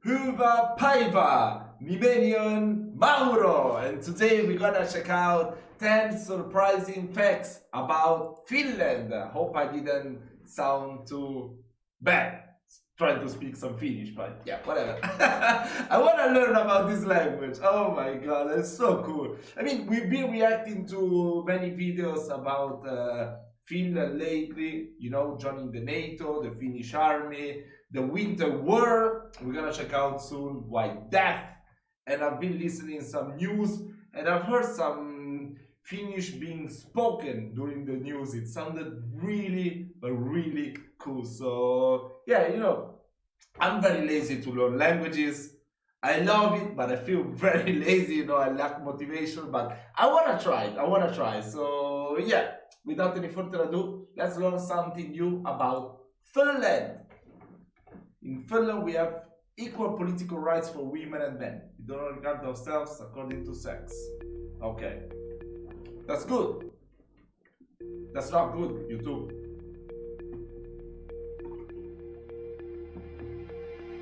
Hyvää päivää! Nimeni on Mauro, and today we're gonna check out 10 surprising facts about Finland. I hope I didn't sound too bad trying to speak some Finnish, but yeah, whatever. I want to learn about this language. Oh my god, that's so cool. I mean, we've been reacting to many videos about Finland lately, you know, joining the NATO, the Finnish army, the Winter War. We're gonna check out soon White Death, and I've been listening some news, and I've heard some Finnish being spoken during the news. It sounded really, but really cool. So yeah, you know, I'm very lazy to learn languages. I love it, but I feel very lazy, you know, I lack motivation, but I wanna try it, So yeah, without any further ado, let's learn something new about Finland. In Finland, we have equal political rights for women and men. We don't regard ourselves according to sex. Okay. That's good. That's not good, you too.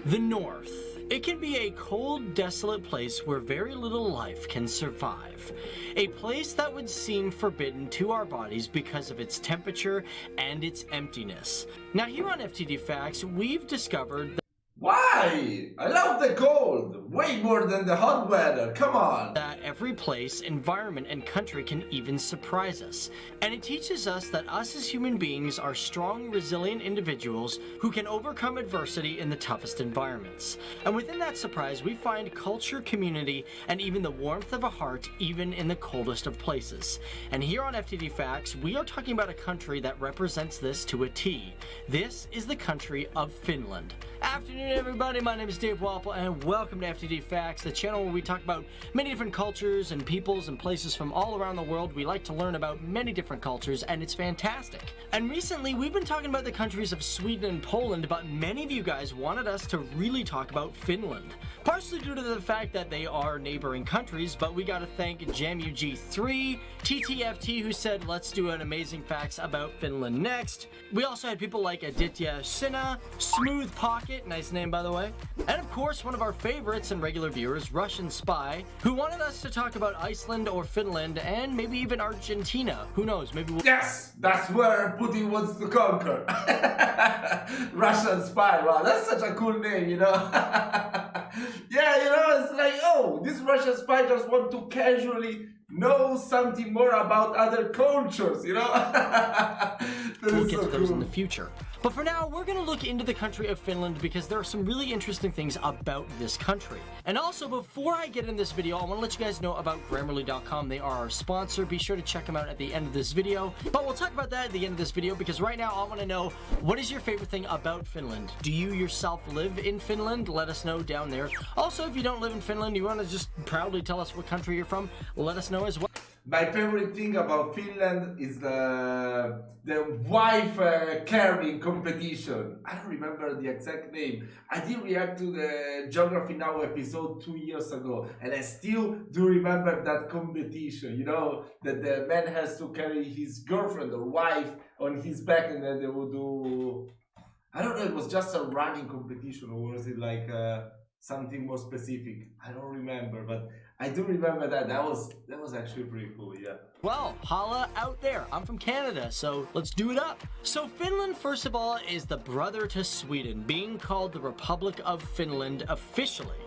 The North. It can be a cold, desolate place where very little life can survive. A place that would seem forbidden to our bodies because of its temperature and its emptiness. Now here on FTD Facts, we've discovered Why? I love the cold, way more than the hot weather, come on! that every place, environment, and country can even surprise us. And it teaches us that us as human beings are strong, resilient individuals who can overcome adversity in the toughest environments. And within that surprise, we find culture, community, and even the warmth of a heart, even in the coldest of places. And here on FTD Facts, we are talking about a country that represents this to a T. This is the country of Finland. Afternoon, everybody. My name is Dave Walpole, and welcome to FTD Facts, the channel where we talk about many different cultures and peoples and places from all around the world. We like to learn about many different cultures, and it's fantastic. And recently, we've been talking about the countries of Sweden and Poland, but many of you guys wanted us to really talk about Finland. Partially due to the fact that they are neighboring countries, but we gotta thank JamUG3, TTFT, who said, let's do an amazing facts about Finland next. We also had people like Aditya Sinha, Smooth Pocket, nice name by the way, and of course one of our favorites and regular viewers, Russian Spy, who wanted us to talk about Iceland or Finland and maybe even Argentina. Who knows, maybe we'll— Yes, that's where Putin wants to conquer. Russian Spy, wow, that's such a cool name, you know. Yeah, you know, it's like, oh, this Russian spy just want to casually know something more about other cultures, you know? we'll get to those in the future. But for now, we're gonna look into the country of Finland because there are some really interesting things about this country. And also, before I get in this video, I wanna let you guys know about Grammarly.com. They are our sponsor. Be sure to check them out at the end of this video. But we'll talk about that at the end of this video because right now I wanna know, what is your favorite thing about Finland? Do you yourself live in Finland? Let us know down there. Also, if you don't live in Finland, you wanna just proudly tell us what country you're from, let us know as well. My favorite thing about Finland is the wife carrying competition. I don't remember the exact name. I did react to the Geography Now episode 2 years ago, and I still do remember that competition. You know, that the man has to carry his girlfriend or wife on his back, and then they will do, I don't know, it was just a running competition, or was it like something more specific? I don't remember, but I do remember that. That was actually pretty cool, yeah. Well, holla out there. I'm from Canada, so let's do it up. So Finland, first of all, is the brother to Sweden, being called the Republic of Finland officially.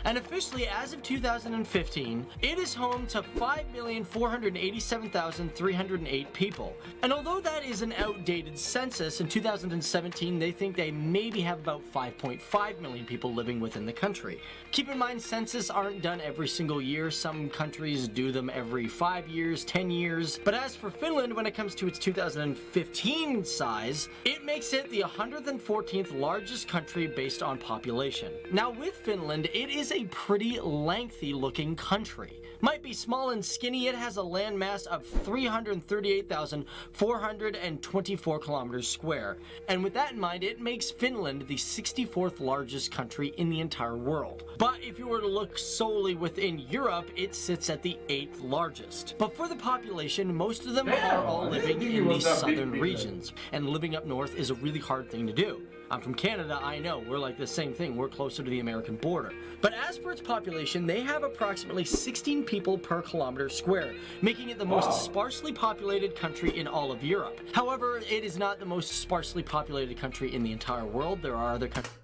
And officially, as of 2015, it is home to 5,487,308 people. And although that is an outdated census, in 2017 they think they maybe have about 5.5 million people living within the country. Keep in mind, census aren't done every single year. Some countries do them every 5 years, 10 years. But as for Finland, when it comes to its 2015 size, it makes it the 114th largest country based on population. Now with Finland, it is a pretty lengthy looking country. Might be small and skinny, it has a landmass of 338,424 kilometers square. And with that in mind, it makes Finland the 64th largest country in the entire world. But if you were to look solely within Europe, it sits at the 8th largest. But for the population, most of them Damn, are all I didn't living think it in the was that big, southern big, regions. And living up north is a really hard thing to do. I'm from Canada, I know, we're like the same thing, we're closer to the American border. But as for its population, they have approximately 16 people per kilometer square, making it the most sparsely populated country in all of Europe. However, it is not the most sparsely populated country in the entire world. There are other countries.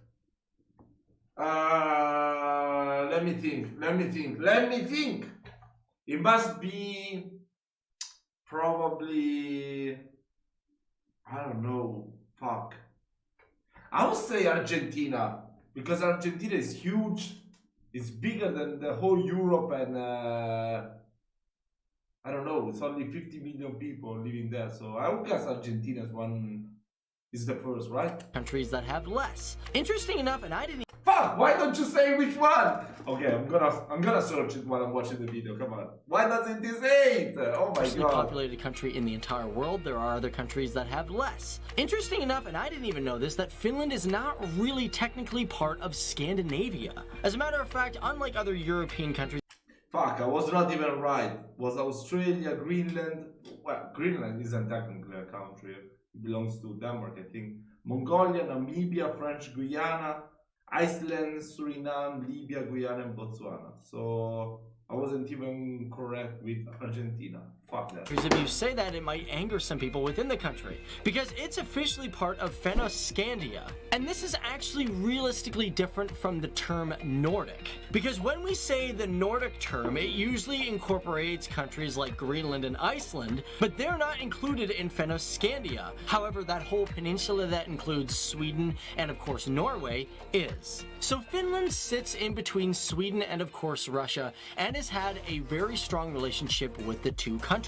Let me think. It must be probably, I don't know, fuck. I would say Argentina, because Argentina is huge. It's bigger than the whole Europe, and I don't know, it's only 50 million people living there. So I would guess Argentina is the first, right? Countries that have less. Interesting enough, and I didn't Fuck, why don't you say which one? Okay, I'm gonna search it while I'm watching the video. Come on. Why doesn't this say it? Oh my god. populated country in the entire world. There are other countries that have less. Interesting enough, and I didn't even know this, that Finland is not really technically part of Scandinavia. As a matter of fact, unlike other European countries, Fuck, I was not even right. Was Australia, Greenland? Well, Greenland isn't technically a country. It belongs to Denmark, I think. Mongolia, Namibia, French Guiana, Iceland, Suriname, Libya, Guyana, and Botswana. So I wasn't even correct with Argentina. Fuck that. because if you say that, it might anger some people within the country, because it's officially part of Fennoscandia. And this is actually realistically different from the term Nordic, because when we say the Nordic term, it usually incorporates countries like Greenland and Iceland, but they're not included in Fennoscandia. However, that whole peninsula that includes Sweden and of course Norway is. So Finland sits in between Sweden and of course Russia, and has had a very strong relationship with the two countries.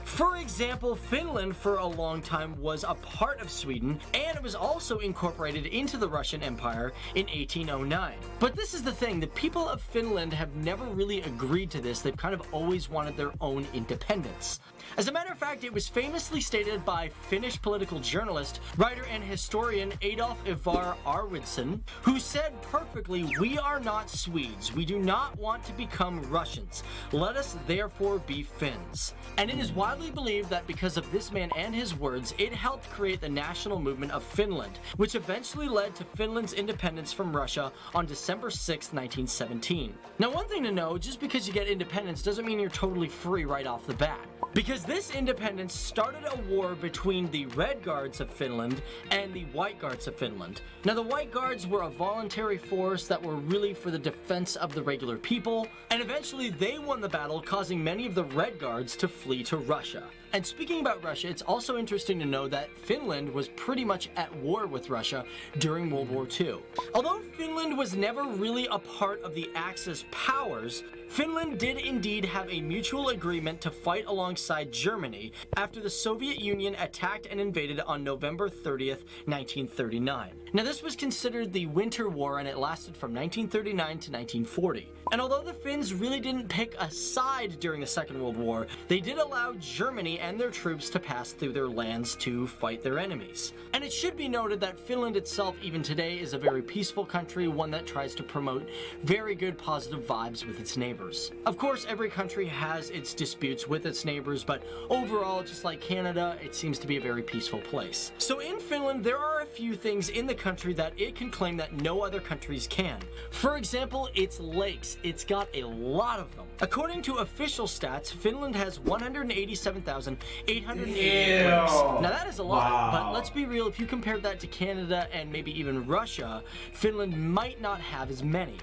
For example, Finland for a long time was a part of Sweden, and it was also incorporated into the Russian Empire in 1809. But this is the thing, the people of Finland have never really agreed to this. They've kind of always wanted their own independence. As a matter of fact, it was famously stated by Finnish political journalist, writer, and historian Adolf Ivar Arvidsson, who said perfectly, "We are not Swedes. We do not want to become Russians. Let us therefore be Finns." And it is widely believed that because of this man and his words, it helped create the national movement of Finland, which eventually led to Finland's independence from Russia on December 6, 1917. Now, one thing to know, just because you get independence doesn't mean you're totally free right off the bat. Because this independence started a war between the Red Guards of Finland and the White Guards of Finland. Now, the White Guards were a voluntary force that were really for the defense of the regular people, and eventually they won the battle, causing many of the Red Guards to flee to Russia. And speaking about Russia, it's also interesting to know that Finland was pretty much at war with Russia during World War II. Although Finland was never really a part of the Axis powers, Finland did indeed have a mutual agreement to fight alongside Germany after the Soviet Union attacked and invaded on November 30th, 1939. Now, this was considered the Winter War, and it lasted from 1939 to 1940. And although the Finns really didn't pick a side during the Second World War, they did allow Germany and their troops to pass through their lands to fight their enemies. And it should be noted that Finland itself, even today, is a very peaceful country, one that tries to promote very good positive vibes with its neighbors. Of course, every country has its disputes with its neighbors, but overall, just like Canada, it seems to be a very peaceful place. So in Finland, there are a few things in the country that it can claim that no other countries can. For example, its lakes. It's got a lot of them. According to official stats, Finland has 187,888 lakes. Now that is a lot, but let's be real, if you compare that to Canada and maybe even Russia, Finland might not have as many.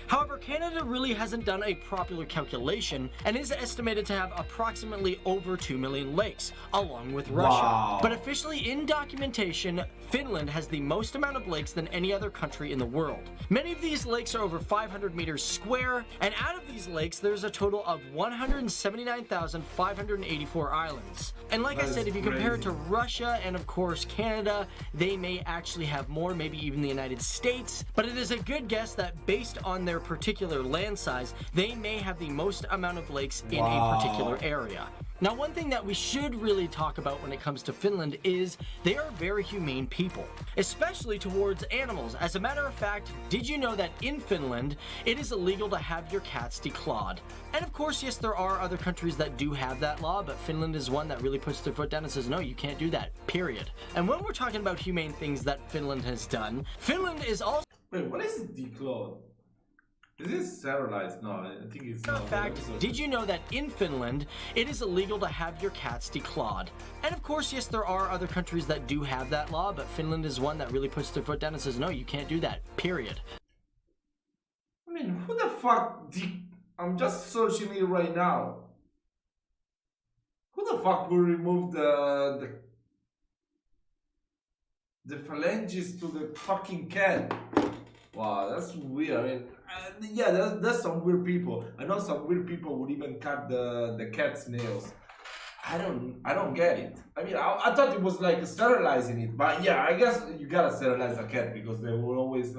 However, Canada really hasn't done a popular calculation and is estimated to have approximately over 2 million lakes, along with Russia. But officially in documentation, Finland has the most amount of lakes than any other country in the world. Many of these lakes are over 500 meters square, and out of these lakes, there's a total of 179,584 islands. And like I said, if you compare it to Russia and of course Canada, they may actually have more, maybe even the United States, but it is a good guess that based on their particular land size, they may have the most amount of lakes in a particular area. Now, one thing that we should really talk about when it comes to Finland is they are very humane people, especially towards animals. As a matter of fact, did you know that in Finland, it is illegal to have your cats declawed? And of course, yes, there are other countries that do have that law, but Finland is one that really puts their foot down and says, no, you can't do that, period. And when we're talking about humane things that Finland has done, Finland is also... Wait, what is declawed? Is this sterilized? No, I think it's not. In fact, did you know that in Finland, it is illegal to have your cats declawed? And of course, yes, there are other countries that do have that law, but Finland is one that really puts their foot down and says, no, you can't do that, period. I mean, who the fuck I'm just searching it right now. Who the fuck will remove the phalanges to the fucking cat? Wow, that's weird. I mean, yeah, there's some weird people. I know some weird people would even cut the cat's nails. I don't get it. I mean, I thought it was like sterilizing it, but yeah, I guess you gotta sterilize a cat because they will always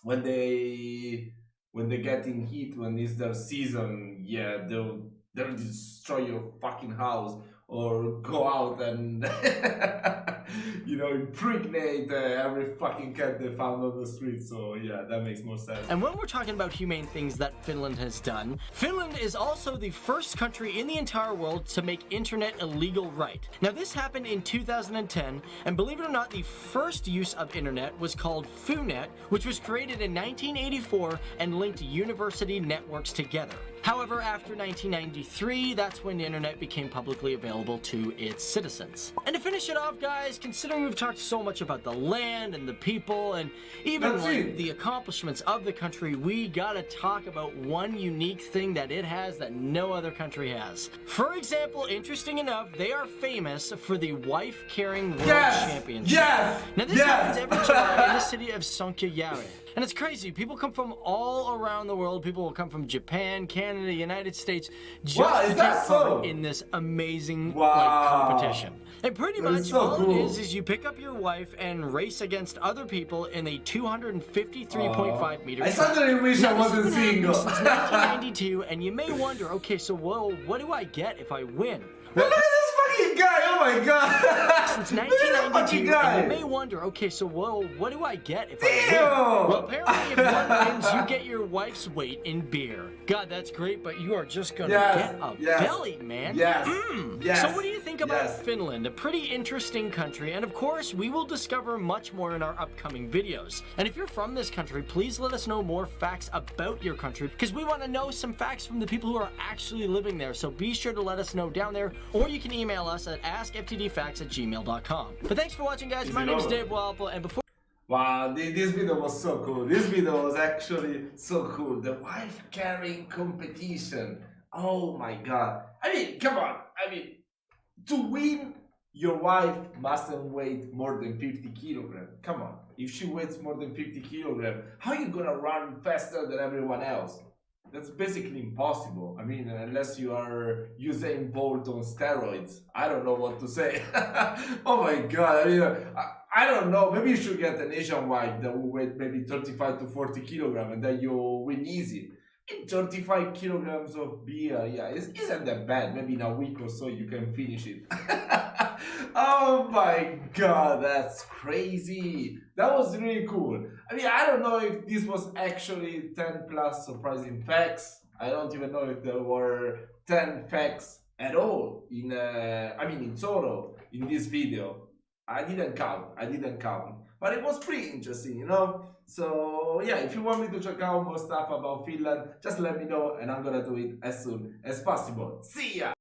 when they get in heat, when it's their season, yeah, they'll destroy your fucking house or go out and you know, impregnate every fucking cat they found on the street. So yeah, that makes more sense. And when we're talking about humane things that Finland has done, Finland is also the first country in the entire world to make internet a legal right. Now this happened in 2010, and believe it or not, the first use of internet was called FUNet, which was created in 1984 and linked university networks together. However, after 1993, that's when the internet became publicly available to its citizens. And to finish it off, guys, considering we've talked so much about the land and the people and even the accomplishments of the country, we gotta talk about one unique thing that it has that no other country has. For example, interesting enough, they are famous for the wife-carrying world championship. Yes! Now this happens every July in the city of Sonkajärvi. And it's crazy, people come from all around the world. People will come from Japan, Canada, United States, just to take part in this amazing competition. And pretty much all it is you pick up your wife and race against other people in a 253.5 meter I suddenly wish I wasn't single. Since 1992, and you may wonder, okay, so what do I get if I win? Look at this fucking guy! Oh my god! Since 1992, and you may wonder, okay, so what do I get if I win? Well, apparently if one wins, you get your wife's weight in beer. God, that's great, but you are just gonna get a belly, man. So what do you think about Finland? A pretty interesting country, and of course, we will discover much more in our upcoming videos. And if you're from this country, please let us know more facts about your country, because we want to know some facts from the people who are actually living there. So be sure to let us know down there, or you can email us at askftdfacts@gmail.com. But thanks for watching, guys. My name is Dave Walpole, and before... Wow, this video was so cool. This video was actually so cool. The wife carrying competition. Oh my god. I mean, come on. I mean, to win, your wife mustn't weigh more than 50 kilograms. Come on. If she weighs more than 50 kilograms, how are you gonna run faster than everyone else? That's basically impossible. I mean, unless you are Usain Bolt on steroids. I don't know what to say. Oh my god. I mean, I don't know. Maybe you should get an Asian wife that will weigh maybe 35 to 40 kilograms and then you'll win easy. In 35 kilograms of beer, yeah, it isn't that bad. Maybe in a week or so you can finish it. Oh my god, that's crazy. That was really cool. I mean, I don't know if this was actually 10 plus surprising facts. I don't even know if there were 10 facts at all in, in total in this video. I didn't count. But it was pretty interesting, you know? So yeah, if you want me to check out more stuff about Finland, just let me know and I'm gonna do it as soon as possible. See ya!